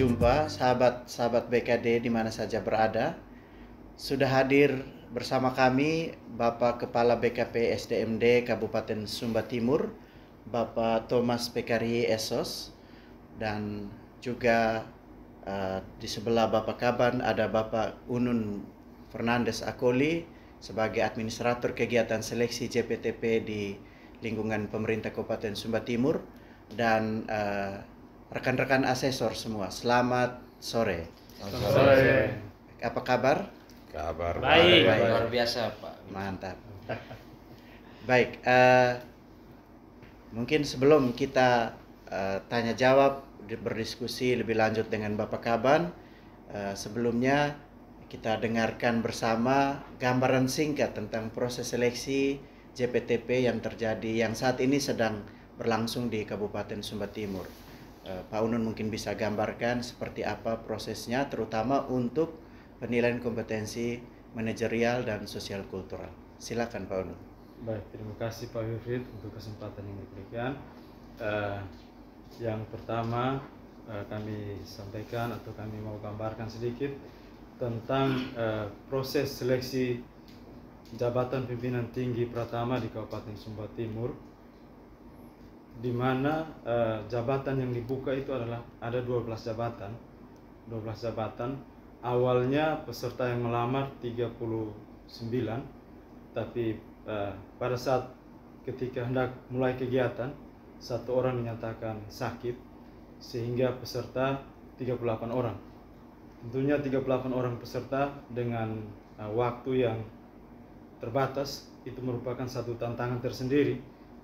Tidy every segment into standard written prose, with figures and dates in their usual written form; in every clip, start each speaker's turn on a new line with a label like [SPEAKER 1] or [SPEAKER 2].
[SPEAKER 1] berjumpa sahabat-sahabat BKD di mana saja berada. Sudah hadir bersama kami Bapak Kepala BKP SDMD Kabupaten Sumba Timur, Bapak Thomas Pekari Esos, dan juga di sebelah Bapak Kaban ada Bapak Unun Fernandes Akoli sebagai administrator kegiatan seleksi JPTP di lingkungan pemerintah Kabupaten Sumba Timur, dan rekan-rekan asesor semua. Selamat sore.
[SPEAKER 2] Selamat sore.
[SPEAKER 1] Apa kabar?
[SPEAKER 2] Kabar
[SPEAKER 3] Baik,
[SPEAKER 1] baik.
[SPEAKER 3] luar biasa Pak.
[SPEAKER 1] Mantap. Baik, mungkin sebelum kita tanya jawab, berdiskusi lebih lanjut dengan Bapak Kaban, sebelumnya kita dengarkan bersama gambaran singkat tentang proses seleksi JPTP yang terjadi, yang saat ini sedang berlangsung di Kabupaten Sumba Timur. Pak Unun mungkin bisa gambarkan seperti apa prosesnya, terutama untuk penilaian kompetensi manajerial dan sosial kultural. Silakan Pak Unun.
[SPEAKER 4] Baik, terima kasih Pak Wilfried untuk kesempatan yang diberikan. Yang pertama kami sampaikan atau kami mau gambarkan sedikit tentang proses seleksi jabatan pimpinan tinggi Pratama di Kabupaten Sumba Timur, di mana jabatan yang dibuka itu adalah ada 12 jabatan. Awalnya peserta yang melamar 39, tapi pada saat ketika hendak mulai kegiatan, satu orang dinyatakan sakit sehingga peserta 38 orang. Tentunya 38 orang peserta dengan waktu yang terbatas itu merupakan satu tantangan tersendiri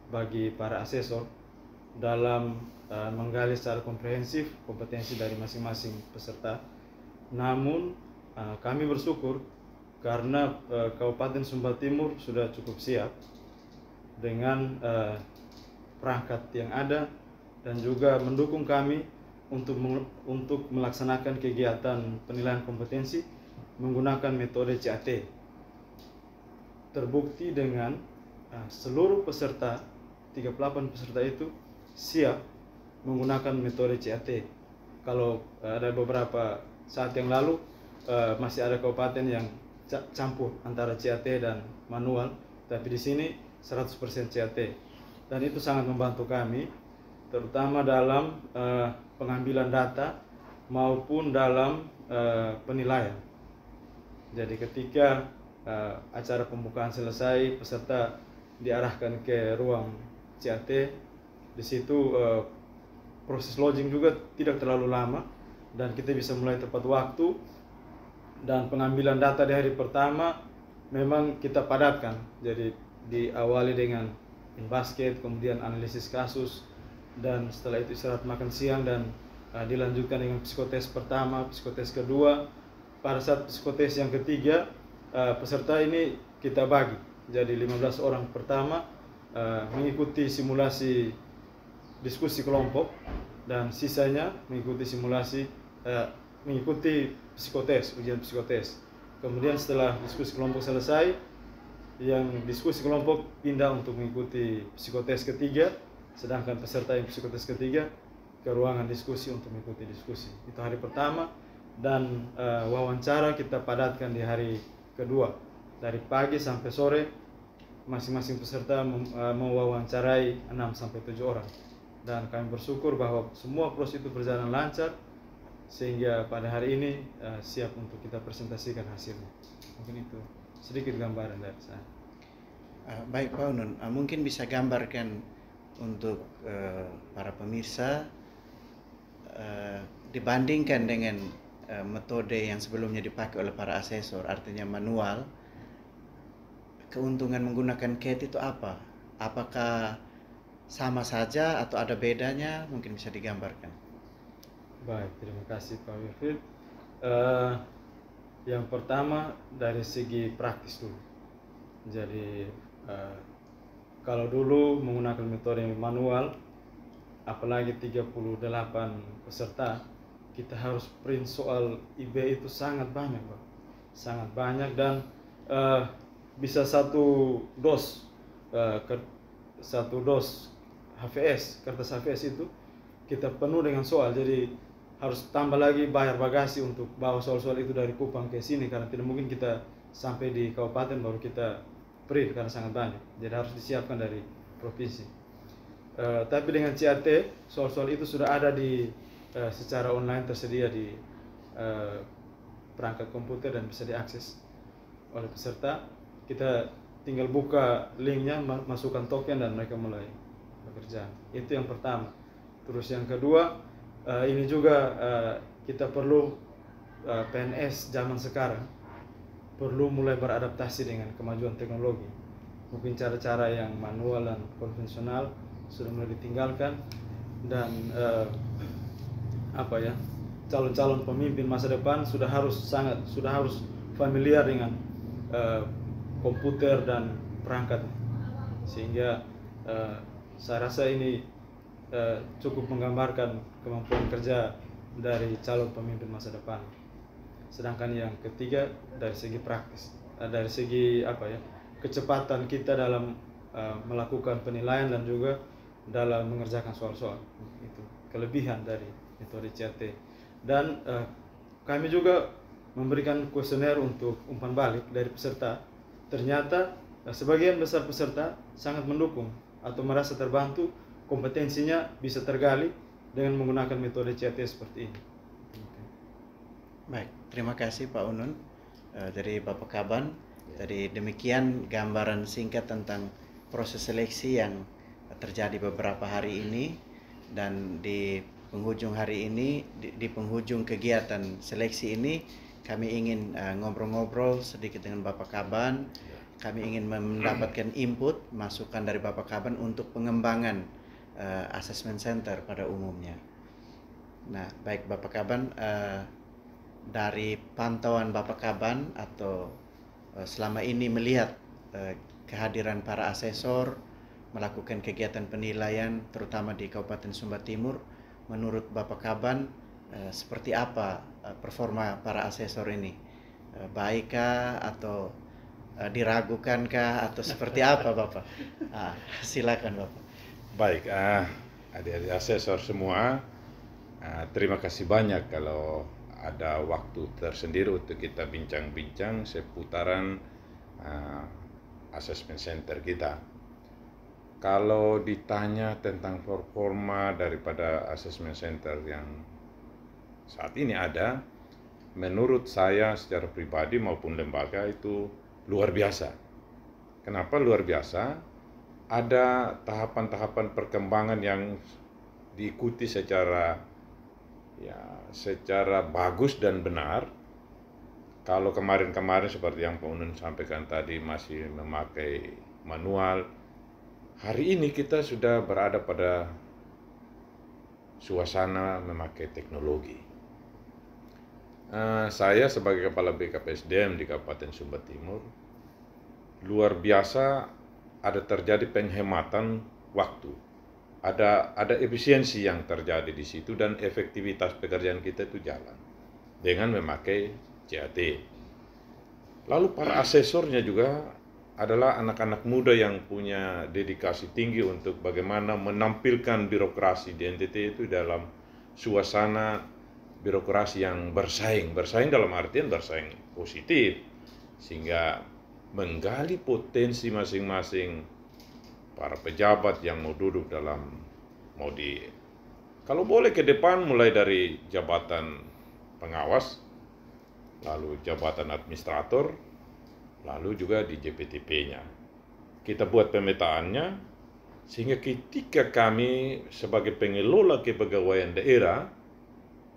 [SPEAKER 4] bagi para asesor dalam menggali secara komprehensif kompetensi dari masing-masing peserta. Namun kami bersyukur karena Kabupaten Sumba Timur sudah cukup siap dengan perangkat yang ada dan juga mendukung kami untuk melaksanakan kegiatan penilaian kompetensi menggunakan metode CAT. Terbukti dengan seluruh peserta, 38 peserta itu siap menggunakan metode CAT. Kalau ada beberapa saat yang lalu masih ada kabupaten yang campur antara CAT dan manual, tapi di sini 100% CAT. Dan itu sangat membantu kami, terutama dalam pengambilan data maupun dalam penilaian. Jadi ketika acara pembukaan selesai, peserta diarahkan ke ruang CAT. Di situ proses lodging juga tidak terlalu lama dan kita bisa mulai tepat waktu. Dan pengambilan data di hari pertama memang kita padatkan. Jadi diawali dengan in-basket, kemudian analisis kasus, dan setelah itu istirahat makan siang, dan dilanjutkan dengan psikotes pertama, psikotes kedua. Pada saat psikotes yang ketiga, peserta ini kita bagi. Jadi 15 orang pertama mengikuti simulasi diskusi kelompok, dan sisanya mengikuti ujian psikotes. Kemudian setelah diskusi kelompok selesai, yang diskusi kelompok pindah untuk mengikuti psikotes ketiga, sedangkan peserta yang psikotes ketiga ke ruangan diskusi untuk mengikuti diskusi. Itu hari pertama. Dan wawancara kita padatkan di hari kedua, dari pagi sampai sore. Masing-masing peserta mewawancarai 6-7 orang, dan kami bersyukur bahwa semua proses itu berjalan lancar sehingga pada hari ini siap untuk kita presentasikan hasilnya. Mungkin itu sedikit gambaran dari saya.
[SPEAKER 1] Baik Pak Unun, mungkin bisa gambarkan untuk para pemirsa, dibandingkan dengan metode yang sebelumnya dipakai oleh para asesor, artinya manual, keuntungan menggunakan CAT itu apa? Apakah sama saja atau ada bedanya? Mungkin bisa digambarkan.
[SPEAKER 4] Baik, terima kasih Pak Wilfried. Yang pertama dari segi praktis dulu. Jadi kalau dulu menggunakan metode manual, apalagi 38 peserta, kita harus print soal IB itu sangat banyak, Pak. Sangat banyak, dan bisa satu dos HVS, kertas HVS itu kita penuh dengan soal. Jadi harus tambah lagi bayar bagasi untuk bawa soal-soal itu dari Kupang ke sini, karena tidak mungkin kita sampai di kabupaten baru kita print karena sangat banyak, jadi harus disiapkan dari provinsi. Tapi dengan CAT soal-soal itu sudah ada di secara online, tersedia di perangkat komputer dan bisa diakses oleh peserta. Kita tinggal buka linknya, masukkan token dan mereka mulai bekerja. Itu yang pertama. Terus yang kedua, ini juga kita perlu PNS zaman sekarang perlu mulai beradaptasi dengan kemajuan teknologi. Mungkin cara-cara yang manual dan konvensional sudah mulai ditinggalkan, dan calon-calon pemimpin masa depan sudah harus familiar dengan komputer dan perangkat, sehingga saya rasa ini cukup menggambarkan kemampuan kerja dari calon pemimpin masa depan. Sedangkan yang ketiga dari segi praktis, dari segi kecepatan kita dalam melakukan penilaian dan juga dalam mengerjakan soal-soal, itu kelebihan dari metode CAT. Dan kami juga memberikan kuesioner untuk umpan balik dari peserta. Ternyata sebagian besar peserta sangat mendukung atau merasa terbantu, kompetensinya bisa tergali dengan menggunakan metode CAT seperti ini.
[SPEAKER 1] Baik, terima kasih Pak Unun dari Bapak Kaban. Jadi demikian gambaran singkat tentang proses seleksi yang terjadi beberapa hari ini, dan di penghujung hari ini, di penghujung kegiatan seleksi ini, kami ingin ngobrol-ngobrol sedikit dengan Bapak Kaban. Kami ingin mendapatkan input, masukan dari Bapak Kaban untuk pengembangan assessment center pada umumnya. Nah, baik Bapak Kaban, dari pantauan Bapak Kaban atau selama ini melihat kehadiran para asesor melakukan kegiatan penilaian terutama di Kabupaten Sumba Timur, menurut Bapak Kaban seperti apa performa para asesor ini? Baikkah atau diragukankah atau seperti apa Bapak? Silakan Bapak.
[SPEAKER 2] Baik, adik-adik asesor semua, terima kasih banyak kalau ada waktu tersendiri untuk kita bincang-bincang seputaran assessment center kita. Kalau ditanya tentang performa daripada assessment center yang saat ini ada, menurut saya secara pribadi maupun lembaga itu luar biasa. Kenapa luar biasa? Ada tahapan-tahapan perkembangan yang diikuti secara bagus dan benar. Kalau kemarin-kemarin seperti yang Pak Unun sampaikan tadi masih memakai manual, hari ini kita sudah berada pada suasana memakai teknologi. Saya sebagai Kepala BKPSDM di Kabupaten Sumba Timur, luar biasa ada terjadi penghematan waktu. Ada efisiensi yang terjadi di situ dan efektivitas pekerjaan kita itu jalan dengan memakai CAT. Lalu para asesornya juga adalah anak-anak muda yang punya dedikasi tinggi untuk bagaimana menampilkan birokrasi di NTT itu dalam suasana birokrasi yang bersaing dalam artian bersaing positif, sehingga menggali potensi masing-masing para pejabat yang mau duduk dalam, kalau boleh ke depan mulai dari jabatan pengawas, lalu jabatan administrator, lalu juga di JPTP-nya. Kita buat pemetaannya, sehingga ketika kami sebagai pengelola kepegawaian daerah,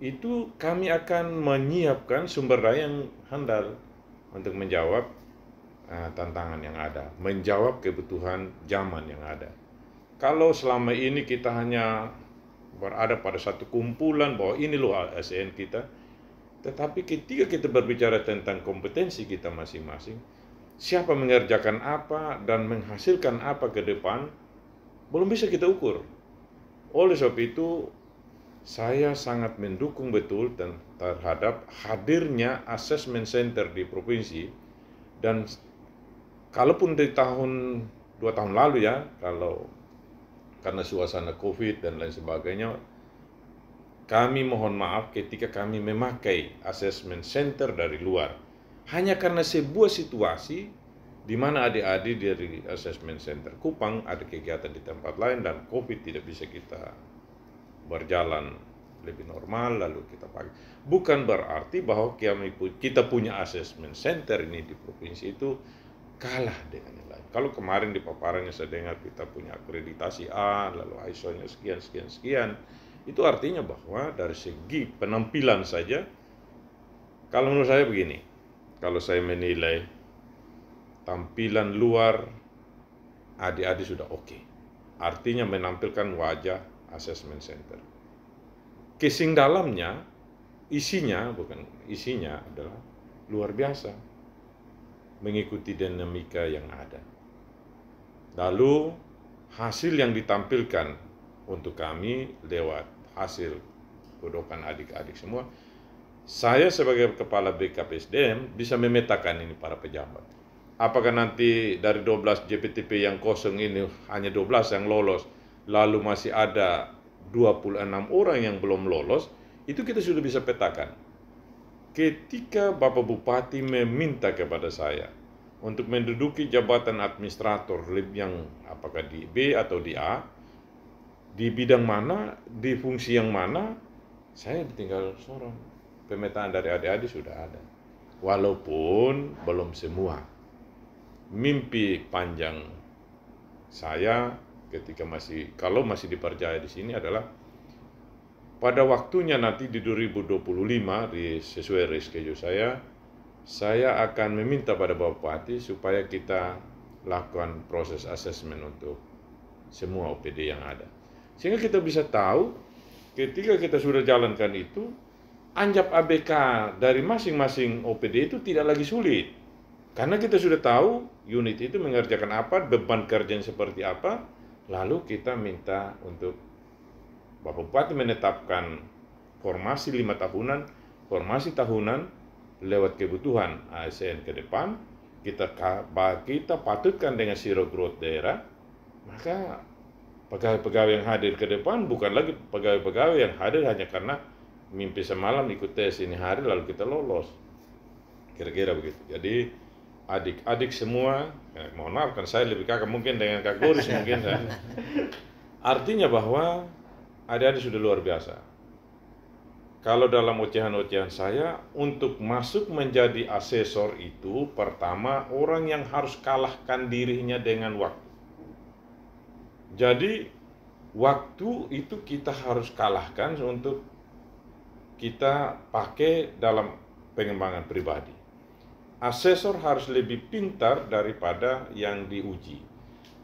[SPEAKER 2] itu kami akan menyiapkan sumber daya yang handal untuk menjawab tantangan yang ada, menjawab kebutuhan zaman yang ada. Kalau selama ini kita hanya berada pada satu kumpulan bahwa ini loh ASN kita, tetapi ketika kita berbicara tentang kompetensi kita masing-masing, siapa mengerjakan apa dan menghasilkan apa ke depan, belum bisa kita ukur. Oleh sebab itu, saya sangat mendukung betul terhadap hadirnya assessment center di provinsi. Dan kalaupun di 2 tahun lalu ya, karena suasana COVID dan lain sebagainya, kami mohon maaf ketika kami memakai assessment center dari luar. Hanya karena sebuah situasi di mana adik-adik dari assessment center Kupang ada kegiatan di tempat lain dan COVID tidak bisa kita berjalan lebih normal lalu kita pakai. Bukan berarti bahwa kita punya assessment center ini di provinsi itu kalah dengan yang lain. Kalau kemarin di paparannya saya dengar kita punya akreditasi A, lalu ISO-nya sekian, itu artinya bahwa dari segi penampilan saja, kalau menurut saya begini, kalau saya menilai tampilan luar adik-adik sudah oke. Artinya menampilkan wajah assessment center. Casing dalamnya, isinya adalah luar biasa, mengikuti dinamika yang ada. Lalu hasil yang ditampilkan untuk kami lewat hasil godokan adik-adik semua, saya sebagai kepala BKPSDM bisa memetakan ini para pejabat. Apakah nanti dari 12 JPTP yang kosong ini hanya 12 yang lolos, lalu masih ada 26 orang yang belum lolos, itu kita sudah bisa petakan. Ketika Bapak Bupati meminta kepada saya untuk menduduki jabatan administrator yang apakah di B atau di A, di bidang mana, di fungsi yang mana, saya tinggal sorong. Pemetaan dari adik-adik sudah ada. Walaupun belum semua. Mimpi panjang saya ketika kalau masih dipercaya di sini adalah pada waktunya nanti di 2025 sesuai reschedule saya akan meminta pada Bapak Bupati supaya kita lakukan proses assessment untuk semua OPD yang ada. Sehingga kita bisa tahu ketika kita sudah jalankan itu, anjap ABK dari masing-masing OPD itu tidak lagi sulit. Karena kita sudah tahu unit itu mengerjakan apa, beban kerjanya seperti apa, lalu kita minta untuk Bapak Bupati menetapkan formasi 5 tahunan, formasi tahunan lewat kebutuhan ASN ke depan, kita patutkan dengan zero growth daerah, maka pegawai-pegawai yang hadir ke depan bukan lagi pegawai-pegawai yang hadir hanya karena mimpi semalam ikut tes ini hari lalu kita lolos. Kira-kira begitu. Jadi adik-adik semua, mohon maaf kan saya lebih kakak mungkin dengan Kak Goris mungkin saya. Artinya bahwa adik-adik sudah luar biasa. Kalau dalam ocehan-ocehan saya, untuk masuk menjadi asesor itu, pertama orang yang harus kalahkan dirinya dengan waktu. Jadi, waktu itu kita harus kalahkan untuk kita pakai dalam pengembangan pribadi. Asesor harus lebih pintar daripada yang diuji.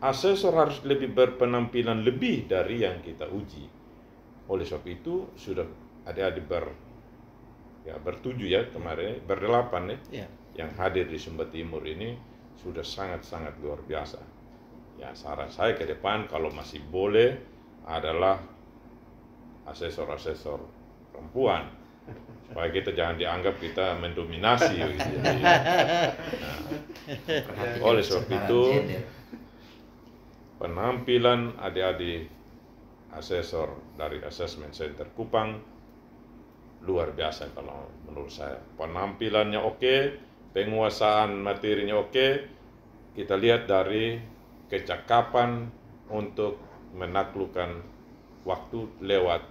[SPEAKER 2] Asesor harus lebih berpenampilan lebih dari yang kita uji. Oleh sebab itu, sudah adik-adik bertujuh ya kemarin, berdelapan yang hadir di Sumba Timur ini sudah sangat-sangat luar biasa. Ya, saran saya ke depan kalau masih boleh adalah asesor-asesor perempuan supaya kita jangan dianggap kita mendominasi gitu. Oleh sebab itu penampilan adik-adik asesor dari Assessment Center Kupang luar biasa kalau menurut saya. Penampilannya oke, penguasaan materinya oke. Kita lihat dari kecakapan untuk menaklukkan waktu lewat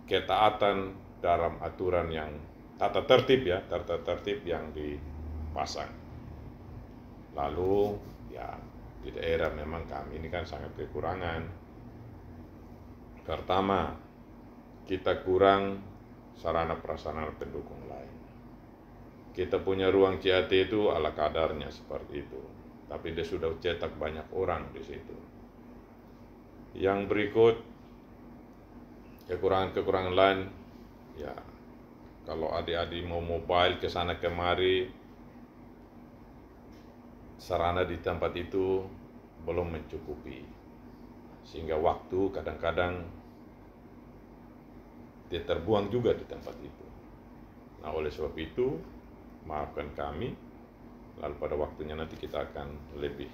[SPEAKER 2] ketaatan dalam aturan yang tata tertib yang dipasang. Lalu ya di daerah memang kami ini kan sangat kekurangan. Pertama, kita kurang sarana prasarana pendukung lain. Kita punya ruang CAT itu ala kadarnya seperti itu, tapi dia sudah cetak banyak orang di situ. Yang berikut, kekurangan-kekurangan lain, ya kalau adik-adik mau mobile ke sana kemari, sarana di tempat itu belum mencukupi, sehingga waktu kadang-kadang dia terbuang juga di tempat itu. Nah, oleh sebab itu, maafkan kami, lalu pada waktunya nanti kita akan lebih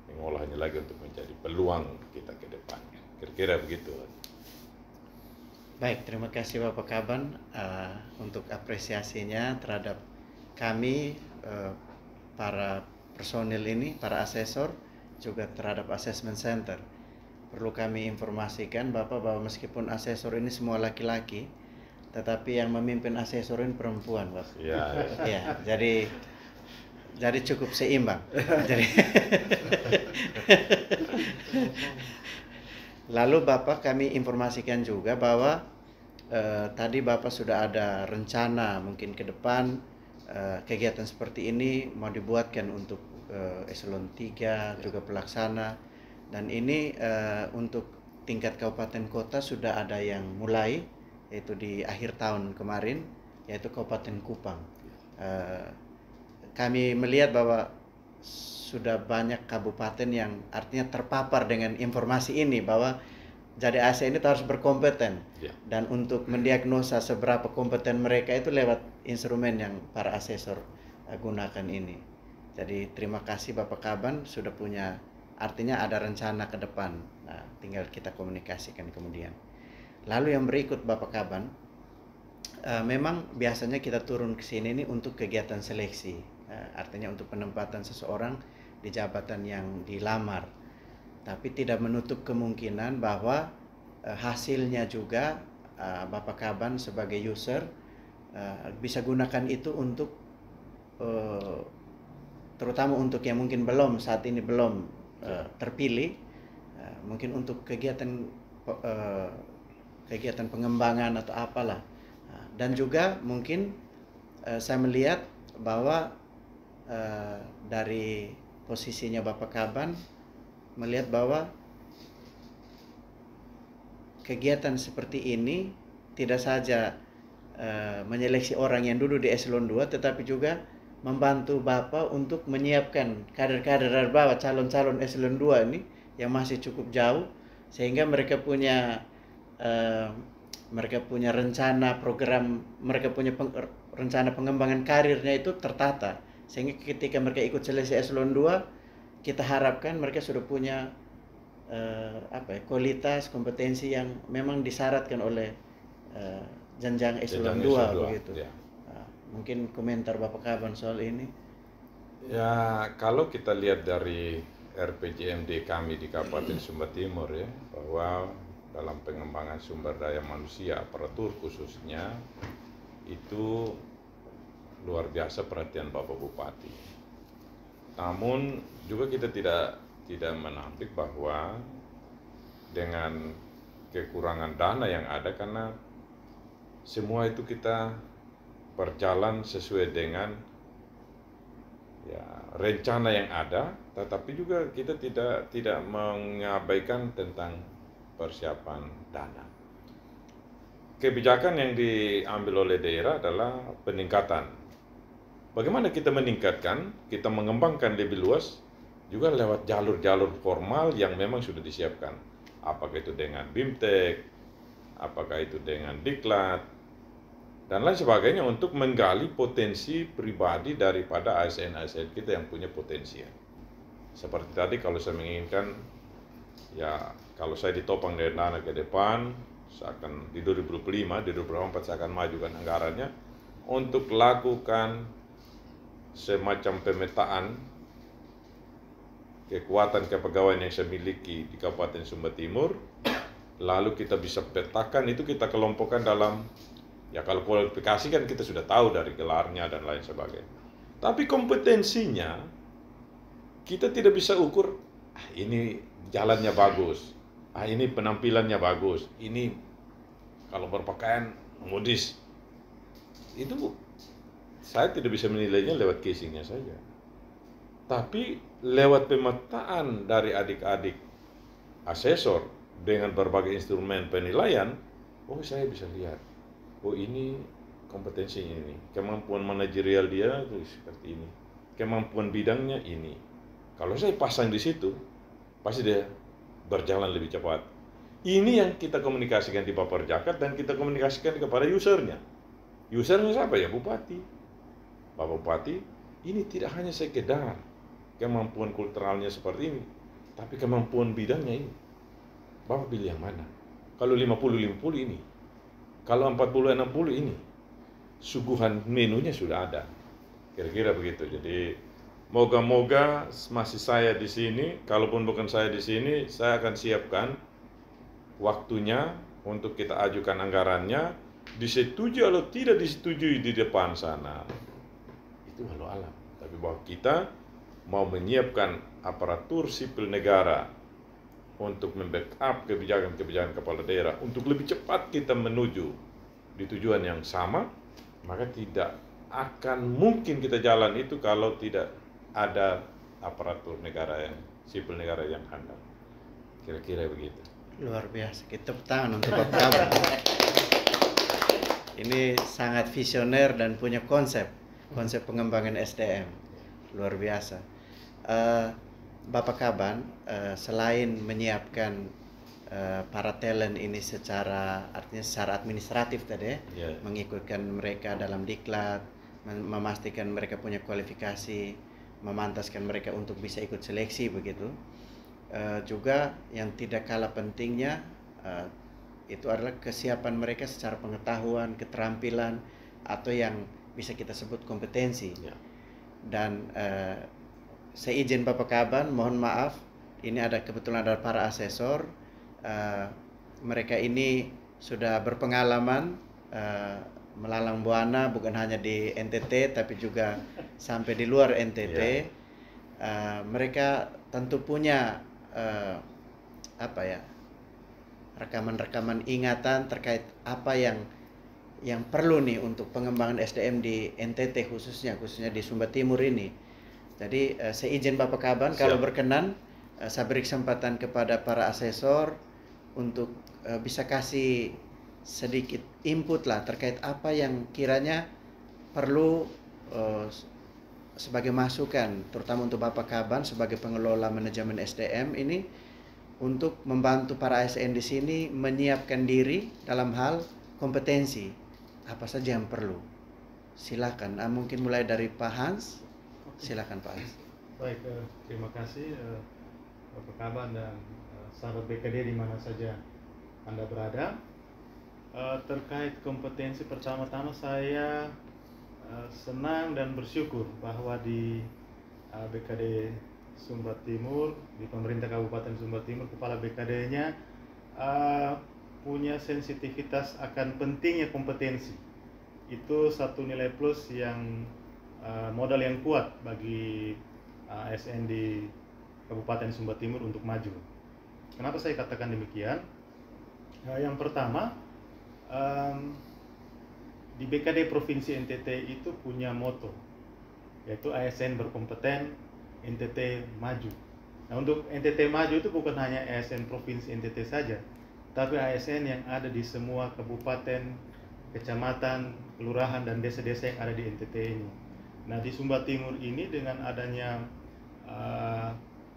[SPEAKER 2] mengolahnya lagi untuk menjadi peluang kita ke depan. Kira-kira begitu.
[SPEAKER 1] Baik, terima kasih Bapak Kaban untuk apresiasinya terhadap kami, para personil ini, para asesor, juga terhadap assessment center. Perlu kami informasikan Bapak bahwa meskipun asesor ini semua laki-laki, tetapi yang memimpin asesor ini perempuan, Bapak.
[SPEAKER 2] Ya,
[SPEAKER 1] Ya, jadi cukup seimbang. Jadi lalu Bapak, kami informasikan juga bahwa tadi Bapak sudah ada rencana mungkin ke depan kegiatan seperti ini mau dibuatkan untuk eselon 3 juga pelaksana, dan ini untuk tingkat kabupaten kota sudah ada yang mulai, yaitu di akhir tahun kemarin, yaitu Kabupaten Kupang. Kami melihat bahwa sudah banyak kabupaten yang artinya terpapar dengan informasi ini bahwa jadi AC ini harus berkompeten, dan untuk mendiagnosa seberapa kompeten mereka itu lewat instrumen yang para asesor gunakan ini. Jadi terima kasih Bapak Kaban sudah punya, artinya ada rencana ke depan. Nah, tinggal kita komunikasikan kemudian. Lalu yang berikut Bapak Kaban, memang biasanya kita turun ke sini ini untuk kegiatan seleksi, artinya untuk penempatan seseorang di jabatan yang dilamar. Tapi tidak menutup kemungkinan bahwa hasilnya juga Bapak Kaban sebagai user bisa gunakan itu untuk terutama untuk yang mungkin saat ini belum terpilih, mungkin untuk kegiatan pengembangan atau apalah. Dan juga mungkin saya melihat bahwa dari posisinya Bapak Kaban melihat bahwa kegiatan seperti ini tidak saja menyeleksi orang yang duduk di eselon 2, tetapi juga membantu Bapak untuk menyiapkan kader-kader dari bawah, calon-calon eselon 2 ini yang masih cukup jauh, sehingga mereka punya rencana program, mereka punya rencana pengembangan karirnya itu tertata, sehingga ketika mereka ikut seleksi eselon 2, kita harapkan mereka sudah punya kualitas, kompetensi yang memang disyaratkan oleh jenjang eselon 2 begitu.
[SPEAKER 2] Ya.
[SPEAKER 1] Mungkin komentar Bapak Kaban soal ini.
[SPEAKER 2] Ya, kalau kita lihat dari RPJMD kami di Kabupaten Sumba Timur ya, bahwa dalam pengembangan sumber daya manusia, aparatur khususnya, itu luar biasa perhatian Bapak Bupati. Namun juga kita tidak menampik bahwa dengan kekurangan dana yang ada, karena semua itu kita berjalan sesuai dengan ya rencana yang ada, tetapi juga kita tidak mengabaikan tentang persiapan dana. Kebijakan yang diambil oleh daerah adalah peningkatan. Bagaimana kita meningkatkan, kita mengembangkan lebih luas juga lewat jalur-jalur formal yang memang sudah disiapkan. Apakah itu dengan BIMTEK, apakah itu dengan Diklat, dan lain sebagainya, untuk menggali potensi pribadi daripada ASN-ASN kita yang punya potensi. Seperti tadi, kalau saya menginginkan, ya kalau saya ditopang dari dana ke depan, saya akan di 2025, di 2024 saya akan majukan anggarannya untuk lakukan semacam pemetaan kekuatan kepegawaian yang saya miliki di Kabupaten Sumba Timur, lalu kita bisa petakan itu, kita kelompokkan dalam, ya kalau kualifikasi kan kita sudah tahu dari gelarnya dan lain sebagainya. Tapi kompetensinya kita tidak bisa ukur, ini jalannya bagus, ini penampilannya bagus, ini kalau berpakaian modis. Itu saya tidak bisa menilainya lewat casingnya saja. Tapi lewat pemetaan dari adik-adik asesor dengan berbagai instrumen penilaian, oh saya bisa lihat, oh ini kompetensinya ini, kemampuan manajerial dia itu seperti ini, kemampuan bidangnya ini. Kalau saya pasang di situ, pasti dia berjalan lebih cepat. Ini yang kita komunikasikan di Bapak Jakat dan kita komunikasikan kepada usernya. Usernya siapa ya? Bupati. Bapak Bupati, ini tidak hanya sekedar kemampuan kulturalnya seperti ini, tapi kemampuan bidangnya ini. Bapak pilih yang mana? Kalau 50-50 ini, kalau 40-60 ini, suguhan menunya sudah ada. Kira-kira begitu. Jadi moga-moga masih saya di sini, kalaupun bukan saya di sini, saya akan siapkan waktunya untuk kita ajukan anggarannya, disetujui atau tidak disetujui di depan sana. Itu walau alam. Tapi bahwa kita mau menyiapkan aparatur sipil negara untuk membackup kebijakan-kebijakan kepala daerah untuk lebih cepat kita menuju di tujuan yang sama, maka tidak akan mungkin kita jalan itu kalau tidak ada aparatur negara yang sipil negara yang handal. Kira-kira begitu.
[SPEAKER 1] Luar biasa. Kita tepuk tangan untuk Bapak Kaban. Ini sangat visioner dan punya konsep pengembangan SDM. Luar biasa. Bapak Kaban, selain menyiapkan para talent ini secara administratif tadi,
[SPEAKER 2] Yeah.
[SPEAKER 1] mengikutkan mereka dalam diklat, memastikan mereka punya kualifikasi, memantaskan mereka untuk bisa ikut seleksi begitu. Juga yang tidak kalah pentingnya itu adalah kesiapan mereka secara pengetahuan, keterampilan, atau yang bisa kita sebut kompetensi.
[SPEAKER 2] Yeah.
[SPEAKER 1] Dan saya izin Bapak Kaban, mohon maaf, ini kebetulan ada para asesor. Mereka ini sudah berpengalaman melalang buana bukan hanya di NTT tapi juga sampai di luar NTT. Mereka tentu punya rekaman-rekaman ingatan terkait apa yang perlu nih untuk pengembangan SDM di NTT khususnya di Sumba Timur ini. Jadi saya izin Bapak Kaban, kalau berkenan saya beri kesempatan kepada para asesor untuk bisa kasih sedikit input lah terkait apa yang kiranya perlu sebagai masukan, terutama untuk Bapak Kaban sebagai pengelola manajemen SDM ini, untuk membantu para ASN di sini menyiapkan diri dalam hal kompetensi apa saja yang perlu. Silakan, mungkin mulai dari Pak Hans. Silakan Pak Hans.
[SPEAKER 4] Baik, terima kasih Bapak Kaban dan sahabat BKD di mana saja Anda berada. Terkait kompetensi, pertama-tama saya senang dan bersyukur bahwa di BKD Sumba Timur, di pemerintah Kabupaten Sumba Timur, kepala BKD-nya punya sensitivitas akan pentingnya kompetensi. Itu satu nilai plus yang modal yang kuat bagi ASN di Kabupaten Sumba Timur untuk maju. Kenapa saya katakan demikian? Yang pertama, di BKD Provinsi NTT itu punya moto, yaitu ASN berkompeten, NTT maju. Nah, untuk NTT maju itu bukan hanya ASN Provinsi NTT saja, tapi ASN yang ada di semua kabupaten, kecamatan, kelurahan, dan desa-desa yang ada di NTT ini. Nah, di Sumba Timur ini dengan adanya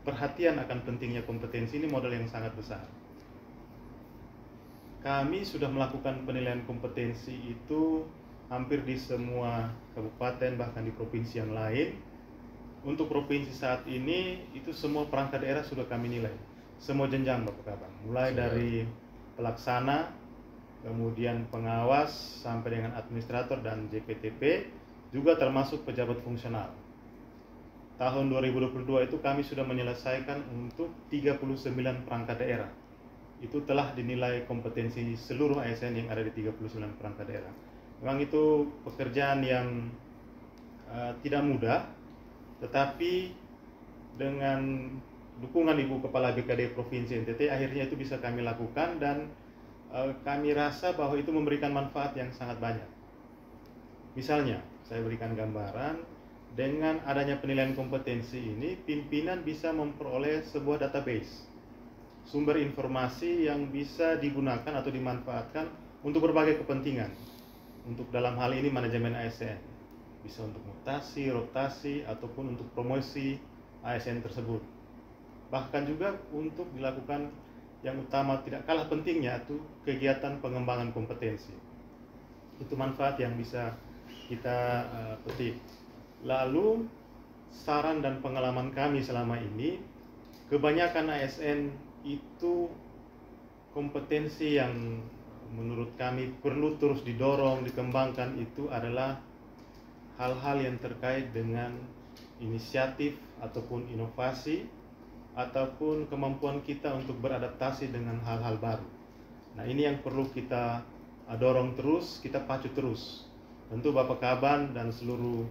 [SPEAKER 4] perhatian akan pentingnya kompetensi, ini modal yang sangat besar. Kami sudah melakukan penilaian kompetensi itu hampir di semua kabupaten, bahkan di provinsi yang lain. Untuk provinsi saat ini itu semua perangkat daerah sudah kami nilai, semua jenjang Bapak Kaban, mulai dari pelaksana, kemudian pengawas, sampai dengan administrator dan JPTP, juga termasuk pejabat fungsional. Tahun 2022 itu kami sudah menyelesaikan untuk 39 perangkat daerah. Itu telah dinilai kompetensi seluruh ASN yang ada di 39 perangkat daerah. Memang itu pekerjaan yang tidak mudah, tetapi dengan dukungan Ibu Kepala BKD Provinsi NTT akhirnya itu bisa kami lakukan, dan kami rasa bahwa itu memberikan manfaat yang sangat banyak. Misalnya, saya berikan gambaran, dengan adanya penilaian kompetensi ini, pimpinan bisa memperoleh sebuah database, sumber informasi yang bisa digunakan atau dimanfaatkan untuk berbagai kepentingan. Untuk dalam hal ini manajemen ASN, bisa untuk mutasi, rotasi, ataupun untuk promosi ASN tersebut. Bahkan juga untuk dilakukan yang utama tidak kalah pentingnya itu kegiatan pengembangan kompetensi. Itu manfaat yang bisa kita petik. Lalu saran dan pengalaman kami selama ini, kebanyakan ASN itu
[SPEAKER 3] kompetensi yang menurut kami perlu terus didorong, dikembangkan itu adalah hal-hal yang terkait dengan inisiatif ataupun inovasi ataupun kemampuan kita untuk beradaptasi dengan hal-hal baru. Nah, ini yang perlu kita dorong terus, kita pacu terus. Tentu Bapak Kaban dan seluruh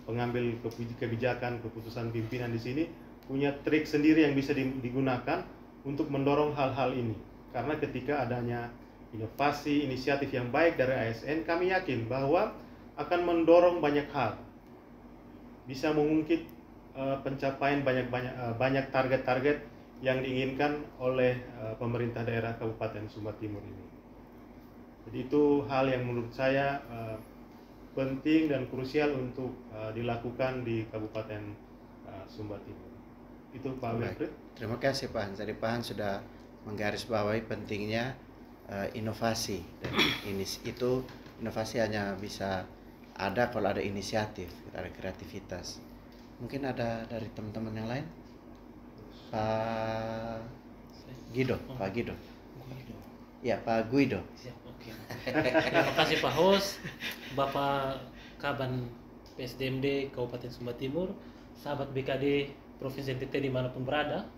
[SPEAKER 3] pengambil kebijakan, keputusan pimpinan di sini punya trik sendiri yang bisa digunakan untuk mendorong hal-hal ini. Karena ketika adanya inovasi, inisiatif yang baik dari ASN, kami yakin bahwa akan mendorong banyak hal. Bisa mengungkit pencapaian banyak target-target yang diinginkan oleh pemerintah daerah Kabupaten Sumba Timur ini. Jadi itu hal yang menurut saya penting dan krusial untuk dilakukan di Kabupaten Sumba Timur. Itu Pak Wilfried.
[SPEAKER 1] Terima kasih Pak Hans. Tadi Pak Hans sudah menggarisbawahi pentingnya inovasi, dan itu inovasi hanya bisa ada kalau ada inisiatif, ada kreativitas. Mungkin ada dari teman-teman yang lain? Pak Guido. Ya, Pak Guido.
[SPEAKER 5] Siap, oke. Terima kasih Pak Hos, Bapak Kaban PSDMD Kabupaten Sumba Timur, sahabat BKD Provinsi NTT dimanapun berada.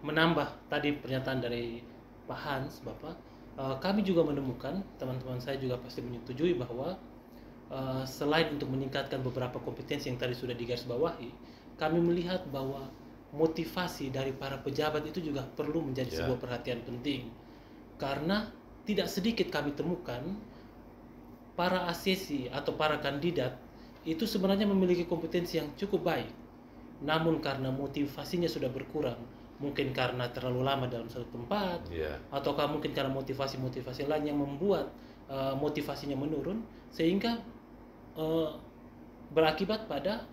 [SPEAKER 5] Menambah tadi pernyataan dari Pak Hans, Bapak, kami juga menemukan, teman-teman saya juga pasti menyetujui bahwa selain untuk meningkatkan beberapa kompetensi yang tadi sudah digarisbawahi, kami melihat bahwa motivasi dari para pejabat itu juga perlu menjadi sebuah perhatian penting. Karena tidak sedikit kami temukan para asesi atau para kandidat itu sebenarnya memiliki kompetensi yang cukup baik. Namun karena motivasinya sudah berkurang, mungkin karena terlalu lama dalam satu tempat, ataukah mungkin karena motivasi-motivasi lain yang membuat motivasinya menurun, sehingga berakibat pada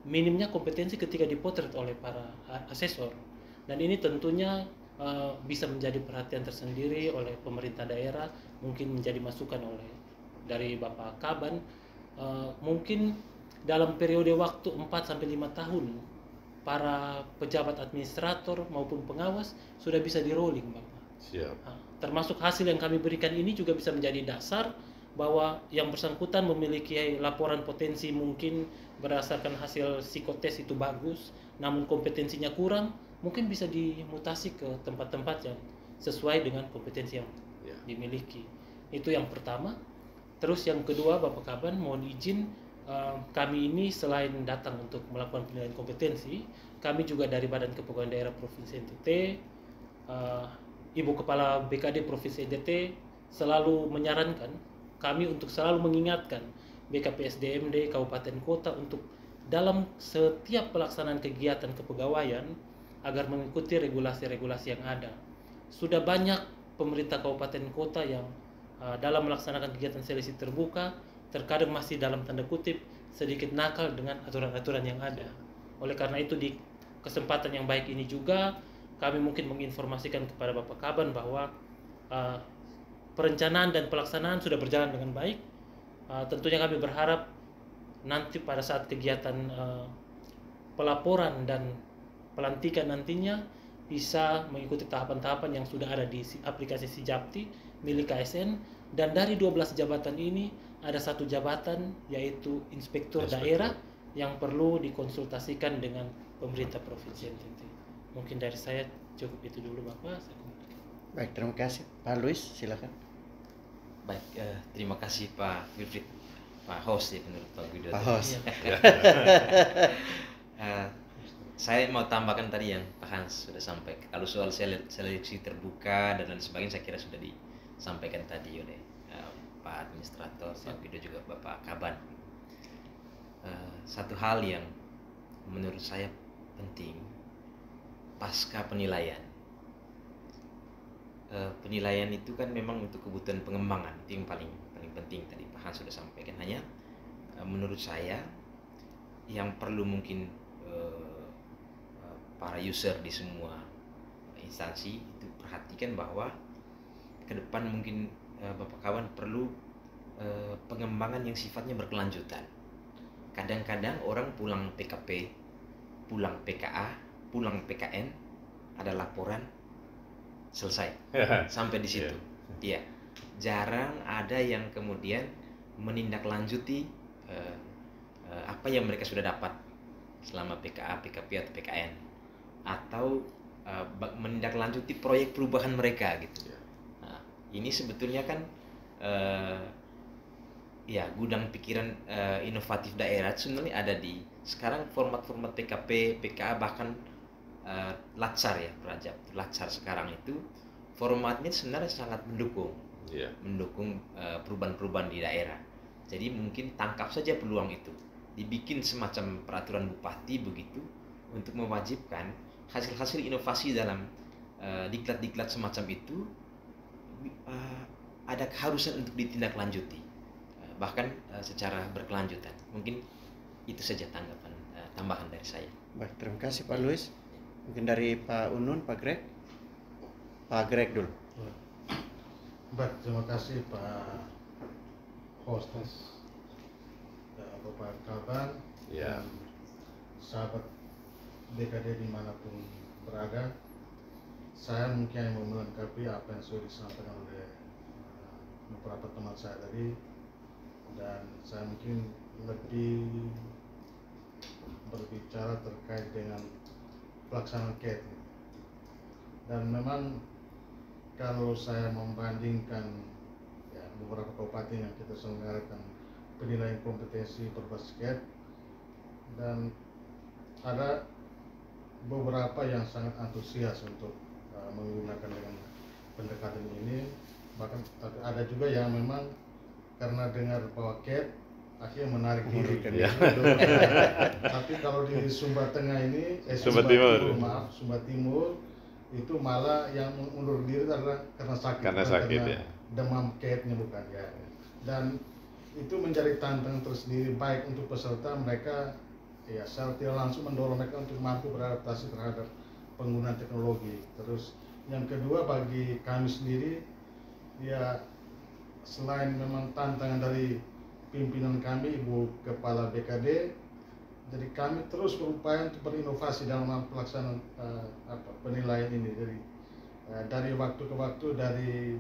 [SPEAKER 5] minimnya kompetensi ketika dipotret oleh para asesor. Dan ini tentunya bisa menjadi perhatian tersendiri oleh pemerintah daerah, mungkin menjadi masukan oleh dari Bapak Kaban. Mungkin dalam periode waktu 4-5 tahun para pejabat administrator maupun pengawas sudah bisa di-rolling, Bapak.
[SPEAKER 2] Siap.
[SPEAKER 5] Termasuk hasil yang kami berikan ini juga bisa menjadi dasar bahwa yang bersangkutan memiliki laporan potensi mungkin berdasarkan hasil psikotes itu bagus, namun kompetensinya kurang, mungkin bisa dimutasi ke tempat-tempat yang sesuai dengan kompetensi yang dimiliki. Itu yang pertama. Terus yang kedua, Bapak Kaban, mohon izin, kami ini selain datang untuk melakukan penilaian kompetensi, kami juga dari Badan Kepegawaian Daerah Provinsi NTT, Ibu Kepala BKD Provinsi NTT selalu menyarankan kami untuk selalu mengingatkan BKPSDMD Kabupaten Kota untuk dalam setiap pelaksanaan kegiatan kepegawaian agar mengikuti regulasi-regulasi yang ada. Sudah banyak pemerintah kabupaten kota yang dalam melaksanakan kegiatan seleksi terbuka terkadang masih dalam tanda kutip sedikit nakal dengan aturan-aturan yang ada. Oleh karena itu di kesempatan yang baik ini juga kami mungkin menginformasikan kepada Bapak Kaban bahwa perencanaan dan pelaksanaan sudah berjalan dengan baik. Tentunya kami berharap nanti pada saat kegiatan pelaporan dan pelantikan nantinya bisa mengikuti tahapan-tahapan yang sudah ada di aplikasi Sijapti milik KSN, dan dari 12 jabatan ini ada satu jabatan yaitu Inspektur Daerah yang perlu dikonsultasikan dengan pemerintah Provinsi NTT. Mungkin dari saya cukup itu dulu Bapak.
[SPEAKER 1] Baik, terima kasih. Pak Luis, silakan.
[SPEAKER 6] Baik, terima kasih Pak Wilfried, Pak Host ya menurut Pak Guido.
[SPEAKER 1] Pak Host.
[SPEAKER 6] Saya mau tambahkan tadi yang Pak Hans sudah sampaikan. Kalau soal seleksi terbuka dan lain sebagainya, saya kira sudah disampaikan tadi oleh Pak Administrator, Pak Guido juga Bapak Kaban. Satu hal yang menurut saya penting pasca penilaian. Penilaian itu kan memang untuk kebutuhan pengembangan, itu yang paling penting tadi Pak Hans sudah sampaikan. Hanya menurut saya yang perlu mungkin para user di semua instansi itu perhatikan bahwa ke depan mungkin Bapak Kawan perlu pengembangan yang sifatnya berkelanjutan. Kadang-kadang orang pulang PKP, pulang PKA, pulang PKN, ada laporan selesai sampai di situ. Iya, jarang ada yang kemudian menindaklanjuti apa yang mereka sudah dapat selama PKA, PKP atau PKN, atau menindaklanjuti proyek perubahan mereka gitu. Nah, ini sebetulnya kan ya gudang pikiran inovatif daerah sebenarnya ada di sekarang format-format PKP, PKA, bahkan Latsar ya, Latsar sekarang itu formatnya sebenarnya sangat mendukung perubahan-perubahan di daerah. Jadi mungkin tangkap saja peluang itu, dibikin semacam peraturan bupati begitu untuk mewajibkan hasil-hasil inovasi dalam diklat-diklat semacam itu ada keharusan untuk ditindaklanjuti, bahkan secara berkelanjutan. Mungkin itu saja tanggapan tambahan dari saya.
[SPEAKER 1] Baik, terima kasih Pak Luis. Mungkin dari Pak Unun, Pak Greg. Pak Greg dulu.
[SPEAKER 7] Baik, terima kasih Pak Hostess, Bapak Kaban, dan sahabat BKD dimanapun berada. Saya mungkin mau melengkapi apa yang sudah disampaikan oleh beberapa teman saya tadi, dan saya mungkin lebih berbicara terkait dengan pelaksanaan KET. Dan memang kalau saya membandingkan ya, beberapa kabupaten yang kita selenggarakan penilaian kompetensi berbasis KET, dan ada beberapa yang sangat antusias untuk menggunakan dengan pendekatan ini, bahkan ada juga yang memang karena dengar bahwa KET akhirnya menarik diri. Tapi kalau di Sumba Tengah ini, Sumba Timur itu malah yang mundur diri karena sakit, karena demam KET-nya bukan ya. Dan itu menjadi tantangan tersendiri baik untuk peserta mereka ya secara tidak langsung mendorong mereka untuk mampu beradaptasi terhadap penggunaan teknologi. Terus yang kedua bagi kami sendiri ya, selain memang tantangan dari pimpinan kami, Ibu Kepala BKD, jadi kami terus berupaya untuk berinovasi dalam pelaksanaan penilaian ini. Jadi dari waktu ke waktu, dari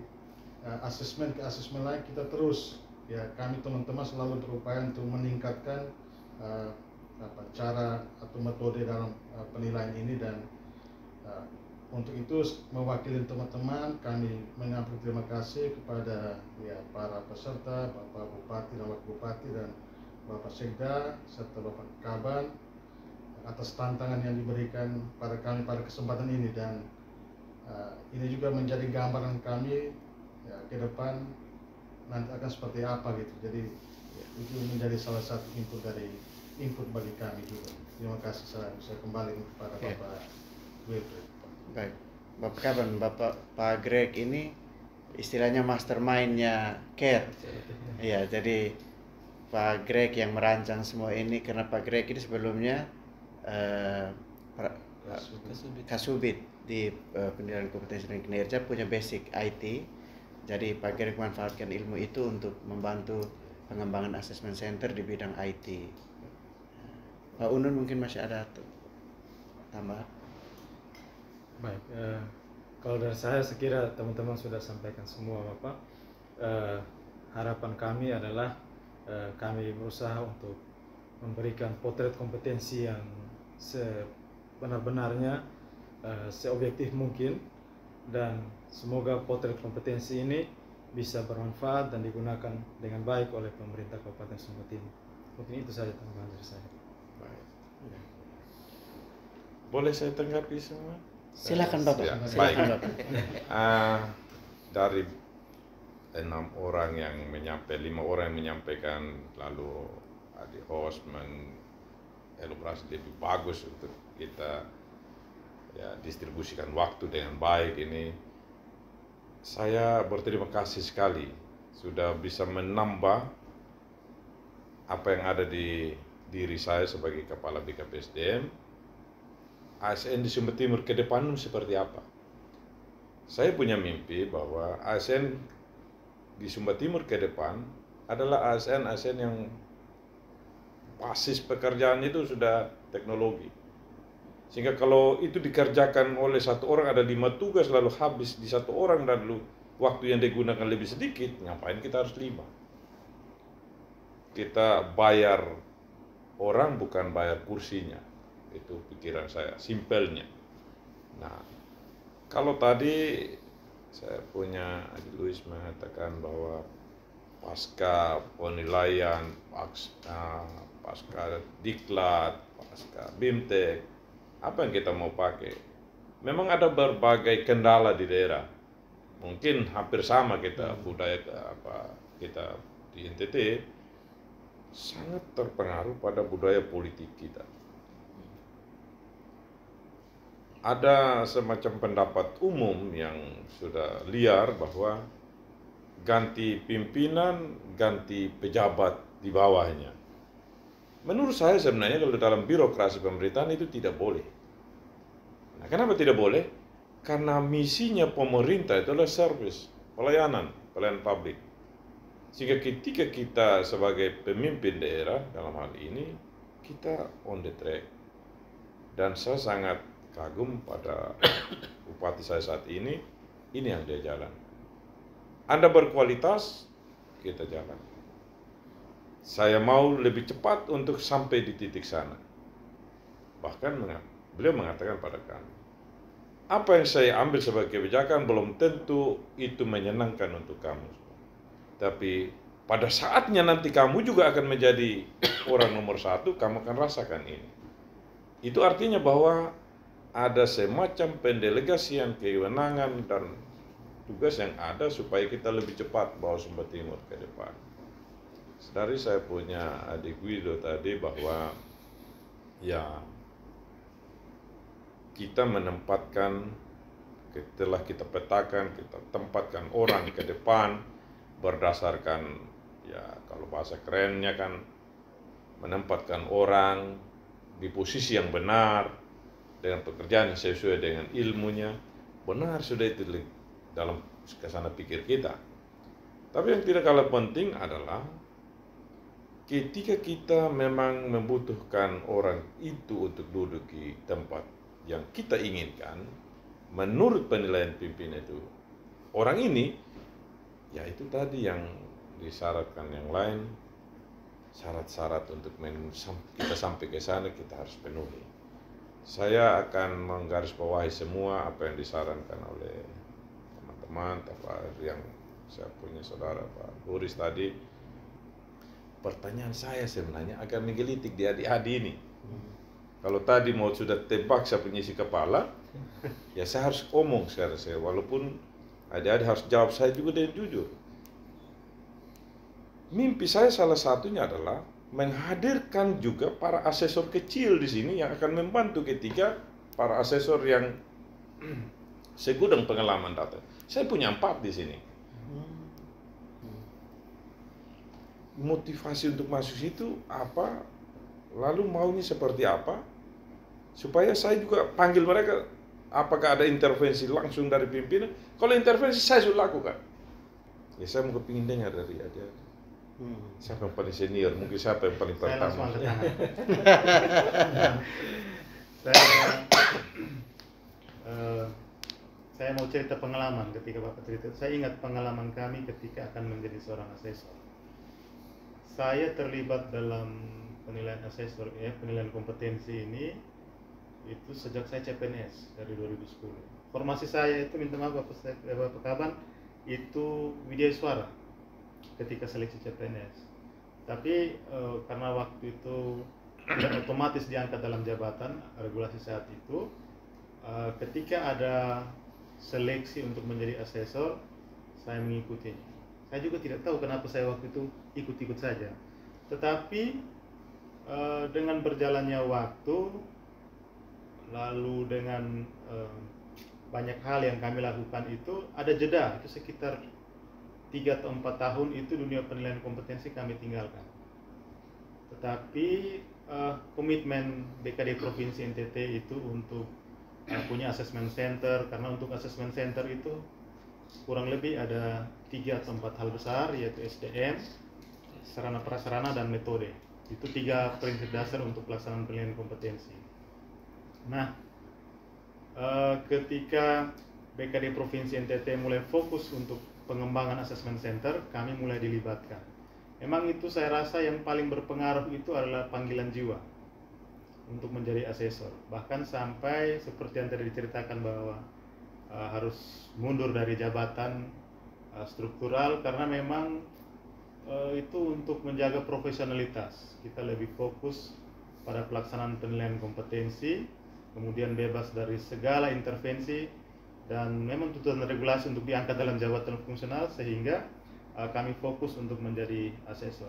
[SPEAKER 7] asesmen ke asesmen lain, kita terus ya, kami teman-teman selalu berupaya untuk meningkatkan cara atau metode dalam penilaian ini. Dan untuk itu mewakili teman-teman, kami menyampaikan terima kasih kepada ya para peserta, Bapak Bupati dan Wakil Bupati, dan Bapak Sekda serta Bapak Kaban atas tantangan yang diberikan pada kami pada kesempatan ini. Dan ini juga menjadi gambaran kami ya, ke depan nanti akan seperti apa gitu. Jadi ya, itu menjadi salah satu input bagi kami juga. Terima kasih. Saya kembali kepada Bapak Wilfred.
[SPEAKER 1] Baik, Bapak Kaban, Pak Greg ini istilahnya mastermind-nya CARE. Iya, jadi Pak Greg yang merancang semua ini, karena Pak Greg ini sebelumnya Kasubit di pendidikan kompetensi dan kinerja, punya basic IT. Jadi Pak Greg manfaatkan ilmu itu untuk membantu pengembangan assessment center di bidang IT. Pak Unun mungkin masih ada tambahan?
[SPEAKER 4] Baik, kalau dari saya sekira teman-teman sudah sampaikan semua Bapak. Harapan kami adalah kami berusaha untuk memberikan potret kompetensi yang sebenar-benarnya, seobjektif mungkin, dan semoga potret kompetensi ini bisa bermanfaat dan digunakan dengan baik oleh pemerintah Kabupaten Sumba Timur. Mungkin itu saja tambahan dari saya.
[SPEAKER 2] Baik. Boleh saya tanggapi semua?
[SPEAKER 1] Silakan Bapak.
[SPEAKER 2] Ya,
[SPEAKER 1] Silakan
[SPEAKER 2] baik.
[SPEAKER 1] Bapak.
[SPEAKER 2] Dari 5 orang yang menyampaikan, lalu di host mengelaborasi lebih bagus untuk kita ya distribusikan waktu dengan baik ini. Saya berterima kasih sekali sudah bisa menambah apa yang ada di diri saya sebagai Kepala BKP SDM. ASN di Sumba Timur ke depan seperti apa? Saya punya mimpi bahwa ASN di Sumba Timur ke depan adalah ASN yang basis pekerjaan itu sudah teknologi. Sehingga kalau itu dikerjakan oleh satu orang, ada 5 tugas lalu habis di satu orang dan lalu waktu yang digunakan lebih sedikit, ngapain kita harus 5? Kita bayar orang bukan bayar kursinya. Itu pikiran saya, simpelnya. Nah, kalau tadi saya punya Adi Luis mengatakan bahwa pasca penilaian, pasca diklat, pasca BIMTEK, apa yang kita mau pakai? Memang ada berbagai kendala di daerah. Mungkin hampir sama kita budaya kita di NTT sangat terpengaruh pada budaya politik kita. Ada semacam pendapat umum yang sudah liar bahwa ganti pimpinan, ganti pejabat di bawahnya. Menurut saya sebenarnya kalau dalam birokrasi pemerintahan itu tidak boleh. Nah, kenapa tidak boleh? Karena misinya pemerintah itu adalah service, pelayanan publik. Sehingga ketika kita sebagai pemimpin daerah dalam hal ini, kita on the track. Dan saya sangat kagum pada bupati saya saat ini yang dia jalan. Anda berkualitas, kita jalan. Saya mau lebih cepat untuk sampai di titik sana. Bahkan beliau mengatakan pada kami, apa yang saya ambil sebagai kebijakan belum tentu itu menyenangkan untuk kamu. Tapi pada saatnya nanti kamu juga akan menjadi orang nomor 1, kamu akan rasakan ini. Itu artinya bahwa ada semacam pendelegasian kewenangan dan tugas yang ada supaya kita lebih cepat bawa Sumba Timur ke depan. Dari saya punya adik Guido tadi bahwa ya kita menempatkan, setelah kita petakan, kita tempatkan orang ke depan berdasarkan, ya kalau bahasa kerennya kan, menempatkan orang di posisi yang benar dengan pekerjaan yang sesuai dengan ilmunya. Benar sudah itu dalam kesana pikir kita. Tapi yang tidak kalah penting adalah ketika kita memang membutuhkan orang itu untuk duduk di tempat yang kita inginkan, menurut penilaian pimpinan itu, orang ini, ya itu tadi yang disyaratkan yang lain, syarat-syarat untuk kita sampai ke sana kita harus penuhi. Saya akan menggarisbawahi semua apa yang disarankan oleh teman-teman, yang saya punya saudara Pak Boris tadi. Pertanyaan saya sebenarnya akan menggelitik di adik-adik ini. Kalau tadi mau sudah tebak saya punya isi kepala, ya saya harus omong sekarang saya, walaupun adik-adik harus jawab saya juga dengan jujur. Mimpi saya salah satunya adalah menghadirkan juga para asesor kecil di sini yang akan membantu ketika para asesor yang segudang pengalaman data. Saya punya 4 di sini. Motivasi untuk masuk situ apa? Lalu maunya seperti apa? Supaya saya juga panggil mereka, apakah ada intervensi langsung dari pimpinan? Kalau intervensi saya sudah lakukan. Ya saya mau kepingin dengar dari adik-adik. Siapa yang paling senior? Mungkin siapa yang paling pertama?
[SPEAKER 3] Saya langsung angkat tangan. Saya mau cerita pengalaman ketika Bapak cerita. Saya ingat pengalaman kami ketika akan menjadi seorang asesor. Saya terlibat dalam penilaian asesor, penilaian kompetensi ini itu sejak saya CPNS dari 2010. Formasi saya itu, minta maaf Bapak Kaban, itu Widya Suara ketika seleksi CPNS. Tapi karena waktu itu tidak otomatis diangkat dalam jabatan regulasi saat itu, ketika ada seleksi untuk menjadi asesor, saya mengikutinya. Saya juga tidak tahu kenapa saya waktu itu ikut-ikut saja. Tetapi dengan berjalannya waktu, lalu dengan banyak hal yang kami lakukan itu ada jeda, itu sekitar 3 atau 4 tahun itu dunia penilaian kompetensi kami tinggalkan. Tetapi komitmen BKD Provinsi NTT itu untuk punya assessment center, karena untuk assessment center itu kurang lebih ada 3 atau 4 hal besar, yaitu SDM, sarana prasarana, dan metode. Itu 3 prinsip dasar untuk pelaksanaan penilaian kompetensi. Nah, ketika BKD Provinsi NTT mulai fokus untuk pengembangan assessment center, kami mulai dilibatkan. Memang itu saya rasa yang paling berpengaruh itu adalah panggilan jiwa untuk menjadi asesor. Bahkan sampai seperti yang tadi diceritakan bahwa harus mundur dari jabatan struktural karena memang itu untuk menjaga profesionalitas. Kita lebih fokus pada pelaksanaan penilaian kompetensi, kemudian bebas dari segala intervensi, dan memang tuntutan regulasi untuk diangkat dalam jabatan fungsional sehingga kami fokus untuk menjadi asesor.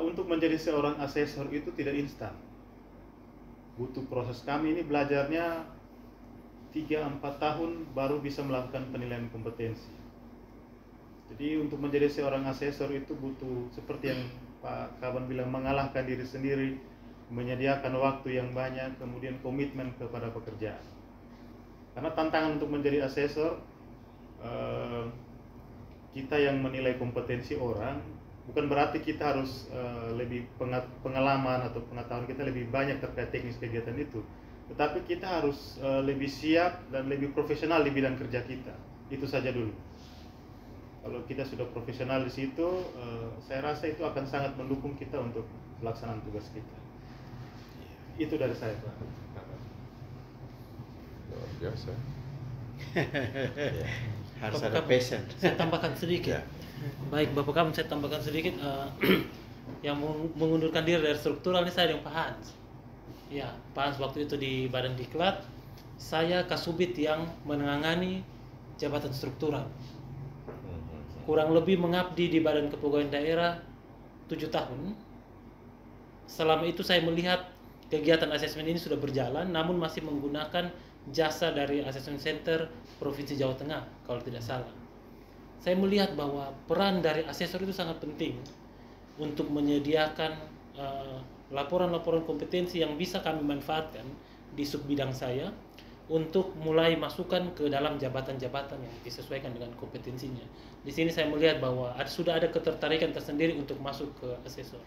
[SPEAKER 3] Untuk menjadi seorang asesor itu tidak instan. Butuh proses. Kami ini belajarnya 3-4 tahun baru bisa melakukan penilaian kompetensi. Jadi untuk menjadi seorang asesor itu butuh seperti yang Pak Kaban bilang, mengalahkan diri sendiri, menyediakan waktu yang banyak, kemudian komitmen kepada pekerjaan. Karena tantangan untuk menjadi asesor, kita yang menilai kompetensi orang, bukan berarti kita harus lebih pengalaman atau pengetahuan kita lebih banyak terkait teknis kegiatan itu, tetapi kita harus lebih siap dan lebih profesional di bidang kerja kita. Itu saja dulu. Kalau kita sudah profesional di situ, saya rasa itu akan sangat mendukung kita untuk pelaksanaan tugas kita. Itu dari saya, Pak.
[SPEAKER 2] Luar biasa.
[SPEAKER 1] Harus
[SPEAKER 5] Bapak
[SPEAKER 1] ada
[SPEAKER 5] Kaban,
[SPEAKER 1] passion.
[SPEAKER 5] saya tambahkan sedikit.
[SPEAKER 2] Ya.
[SPEAKER 5] Baik, Bapak Kaban, saya tambahkan sedikit. Yang mengundurkan diri dari struktural ini saya dengan Pak Hans. Ya, Pak Hans waktu itu di Badan Diklat, saya Kasubit yang menangani jabatan struktural. Kurang lebih mengabdi di Badan Kepegawaian Daerah 7 tahun. Selama itu saya melihat kegiatan asesmen ini sudah berjalan, namun masih menggunakan jasa dari Assessment Center Provinsi Jawa Tengah, kalau tidak salah. Saya melihat bahwa peran dari asesor itu sangat penting untuk menyediakan laporan-laporan kompetensi yang bisa kami manfaatkan di subbidang saya untuk mulai masukkan ke dalam jabatan-jabatan yang disesuaikan dengan kompetensinya. Di sini saya melihat bahwa sudah ada ketertarikan tersendiri untuk masuk ke asesor.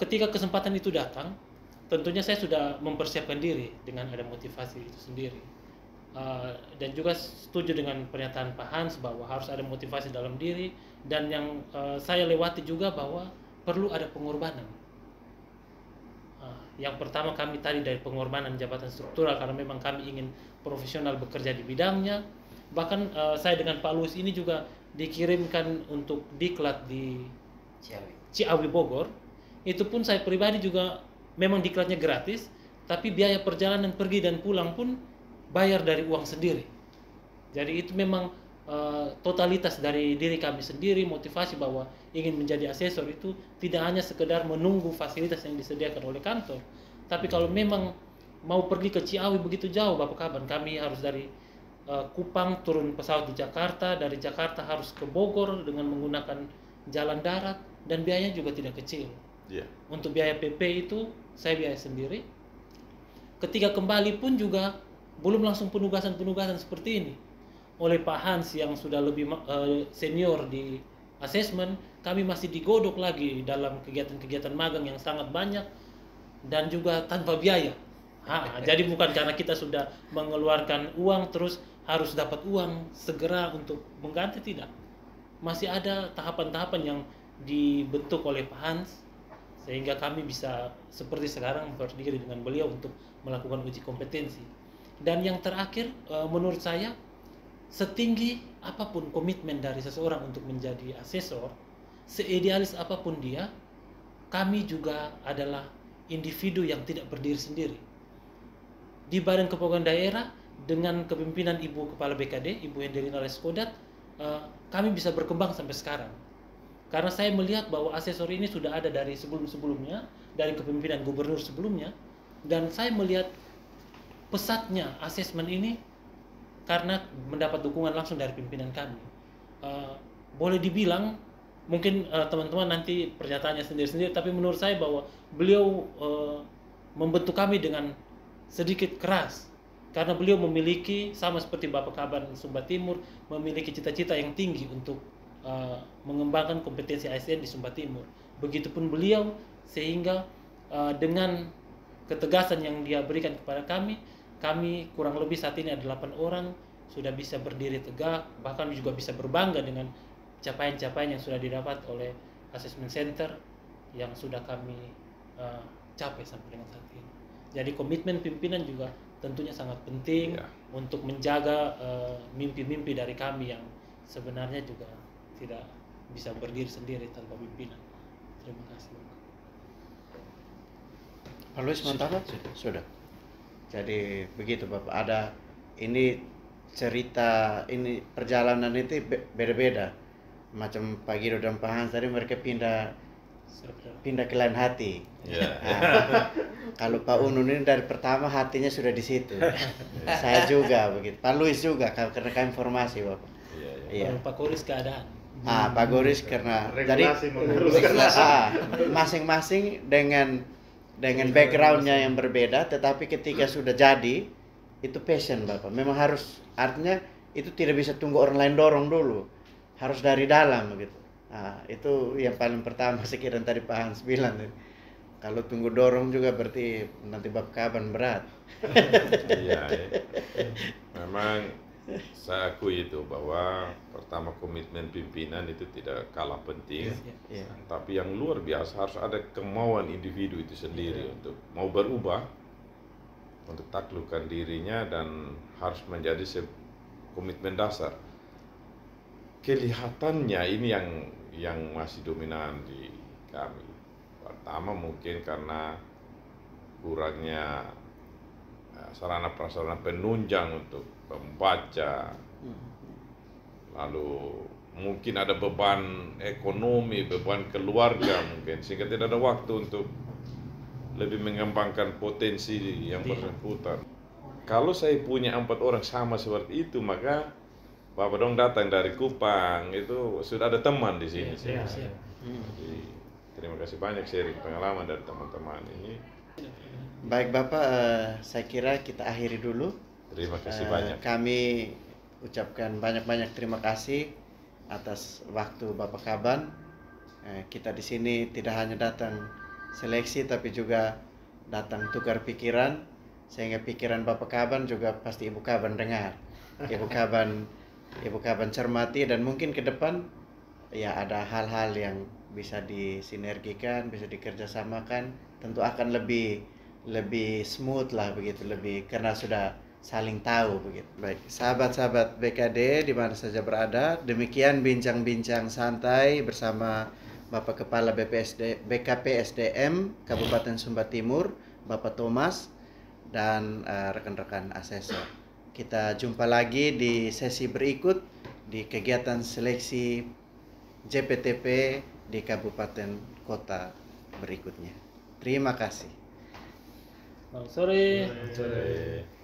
[SPEAKER 5] Ketika kesempatan itu datang, tentunya saya sudah mempersiapkan diri dengan ada motivasi itu sendiri. Dan juga setuju dengan pernyataan Pak Hans bahwa harus ada motivasi dalam diri, dan yang saya lewati juga bahwa perlu ada pengorbanan. Yang pertama kami tadi dari pengorbanan jabatan struktural karena memang kami ingin profesional bekerja di bidangnya. Bahkan saya dengan Pak Luis ini juga dikirimkan untuk diklat di Ciawi Bogor. Itu pun saya pribadi juga memang diklatnya gratis, tapi biaya perjalanan pergi dan pulang pun bayar dari uang sendiri. Jadi itu memang totalitas dari diri kami sendiri, motivasi bahwa ingin menjadi asesor itu tidak hanya sekedar menunggu fasilitas yang disediakan oleh kantor, tapi kalau memang mau pergi ke Ciawi begitu jauh, Bapak Kaban, kami harus dari Kupang turun pesawat di Jakarta, dari Jakarta harus ke Bogor dengan menggunakan jalan darat, dan biayanya juga tidak kecil.
[SPEAKER 2] Yeah.
[SPEAKER 5] Untuk biaya PP itu saya biaya sendiri. Ketika kembali pun juga belum langsung penugasan-penugasan seperti ini. Oleh Pak Hans yang sudah lebih senior di asesmen, kami masih digodok lagi dalam kegiatan-kegiatan magang yang sangat banyak dan juga tanpa biaya. Jadi bukan karena kita sudah mengeluarkan uang terus harus dapat uang segera untuk mengganti, tidak. Masih ada tahapan-tahapan yang dibentuk oleh Pak Hans sehingga kami bisa seperti sekarang berdiri dengan beliau untuk melakukan uji kompetensi. Dan yang terakhir, menurut saya, setinggi apapun komitmen dari seseorang untuk menjadi asesor, seidealis apapun dia, kami juga adalah individu yang tidak berdiri sendiri. Di Badan Kepegawaian Daerah dengan kepemimpinan Ibu Kepala BKD, Ibu Hendelina Leskodat, kami bisa berkembang sampai sekarang. Karena saya melihat bahwa asesor ini sudah ada dari sebelum-sebelumnya, dari kepemimpinan gubernur sebelumnya, dan saya melihat pesatnya asesmen ini karena mendapat dukungan langsung dari pimpinan kami. Boleh dibilang, mungkin teman-teman nanti pernyataannya sendiri-sendiri, tapi menurut saya bahwa beliau membentuk kami dengan sedikit keras, karena beliau memiliki, sama seperti Bapak Kaban Sumba Timur, memiliki cita-cita yang tinggi untuk mengembangkan kompetensi ASN di Sumba Timur. Begitupun beliau, sehingga dengan ketegasan yang dia berikan kepada kami kurang lebih saat ini ada 8 orang sudah bisa berdiri tegak, bahkan juga bisa berbangga dengan capaian-capaian yang sudah didapat oleh assessment center yang sudah kami capai sampai dengan saat ini. Jadi komitmen pimpinan juga tentunya sangat penting untuk menjaga mimpi-mimpi dari kami yang sebenarnya juga tidak bisa berdiri sendiri tanpa pimpinan. Terima kasih.
[SPEAKER 1] Pak Luis mau tambah? Sudah. Jadi begitu Bapak, ada ini cerita, ini perjalanan itu beda-beda. Macam Pak Guido dan Pak Hans tadi mereka pindah ke lain hati. Kalau Pak Unun ini dari pertama hatinya sudah di situ. Saya juga begitu. Pak Luis juga karena informasi Bapak. Iya.
[SPEAKER 5] Pak Koris keadaan.
[SPEAKER 1] Pak Goris karena
[SPEAKER 3] regulasi
[SPEAKER 1] masing-masing dengan backgroundnya yang berbeda, tetapi ketika sudah jadi itu passion Bapak. Memang harus, artinya itu tidak bisa tunggu orang lain dorong dulu, harus dari dalam begitu. Itu yang paling pertama sekiranya tadi Pak Hans bilang. Kalau tunggu dorong juga berarti nanti bab kaban berat.
[SPEAKER 2] Iya. Memang saya akui itu bahwa pertama komitmen pimpinan itu tidak kalah penting, tapi yang luar biasa harus ada kemauan individu itu sendiri untuk mau berubah, untuk taklukkan dirinya, dan harus menjadi komitmen dasar. Kelihatannya ini yang masih dominan di kami. Pertama mungkin karena kurangnya sarana prasarana penunjang untuk membaca, lalu mungkin ada beban ekonomi, beban keluarga mungkin, sehingga tidak ada waktu untuk lebih mengembangkan potensi yang bersangkutan. Kalau saya punya 4 orang sama seperti itu, maka Bapak dong datang dari Kupang itu sudah ada teman di sini. Jadi terima kasih banyak sharing pengalaman dari teman-teman ini.
[SPEAKER 1] Baik Bapak, saya kira kita akhiri dulu.
[SPEAKER 2] Terima kasih banyak.
[SPEAKER 1] Kami ucapkan banyak-banyak terima kasih atas waktu Bapak Kaban. Kita di sini tidak hanya datang seleksi, tapi juga datang tukar pikiran, sehingga pikiran Bapak Kaban juga pasti Ibu Kaban dengar. Ibu Kaban cermati, dan mungkin ke depan ya ada hal-hal yang bisa disinergikan, bisa dikerjasamakan, tentu akan lebih smooth lah begitu, lebih karena sudah saling tahu begitu. Baik, sahabat-sahabat BKD di mana saja berada, demikian bincang-bincang santai bersama Bapak Kepala BKP SDM Kabupaten Sumba Timur, Bapak Thomas, dan rekan-rekan asesor. Kita jumpa lagi di sesi berikut di kegiatan seleksi JPTP di kabupaten kota berikutnya. Terima kasih.
[SPEAKER 5] Selamat sore.
[SPEAKER 2] Sore.